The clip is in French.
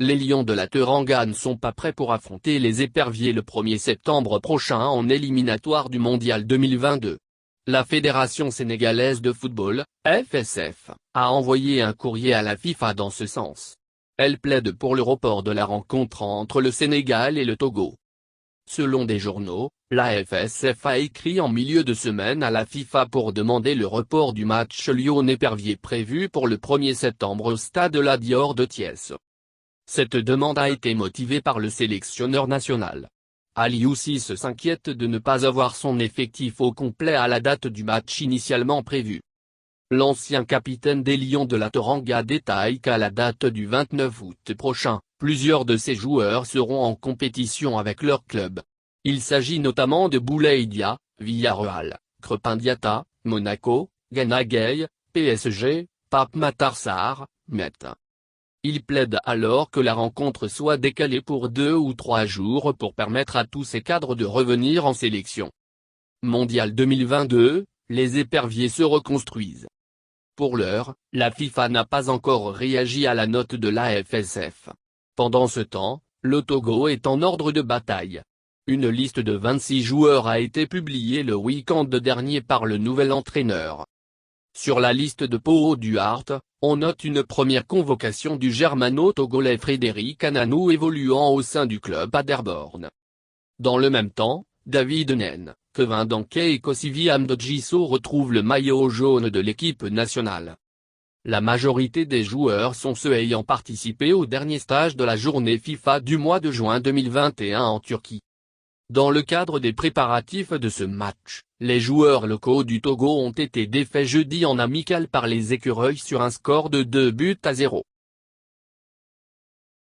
Les Lions de la Teranga ne sont pas prêts pour affronter les Éperviers le 1er septembre prochain en éliminatoire du Mondial 2022. La Fédération sénégalaise de football, FSF, a envoyé un courrier à la FIFA dans ce sens. Elle plaide pour le report de la rencontre entre le Sénégal et le Togo. Selon des journaux, la FSF a écrit en milieu de semaine à la FIFA pour demander le report du match Lyon-Épervier prévu pour le 1er septembre au stade La Dior de Thiès. Cette demande a été motivée par le sélectionneur national. Aliou Cissé s'inquiète de ne pas avoir son effectif au complet à la date du match initialement prévu. L'ancien capitaine des Lions de la Teranga détaille qu'à la date du 29 août prochain, plusieurs de ses joueurs seront en compétition avec leur club. Il s'agit notamment de Boulaye Dia, Villarreal, Crepin Diatta, Monaco, Gana Gueye, PSG, Pape Matar Sarr, Metz. Il plaide alors que la rencontre soit décalée pour 2 ou 3 jours pour permettre à tous ces cadres de revenir en sélection. Mondial 2022, les Éperviers se reconstruisent. Pour l'heure, la FIFA n'a pas encore réagi à la note de la FSF. Pendant ce temps, le Togo est en ordre de bataille. Une liste de 26 joueurs a été publiée le week-end dernier par le nouvel entraîneur. Sur la liste de Pau Duarte, on note une première convocation du germano-togolais Frédéric Ananou évoluant au sein du club Paderborn. Dans le même temps, David Nen, Kevin Danquet et Kosivi Amdodjisso retrouvent le maillot jaune de l'équipe nationale. La majorité des joueurs sont ceux ayant participé au dernier stage de la journée FIFA du mois de juin 2021 en Turquie. Dans le cadre des préparatifs de ce match, les joueurs locaux du Togo ont été défaits jeudi en amical par les Écureuils sur un score de 2-0.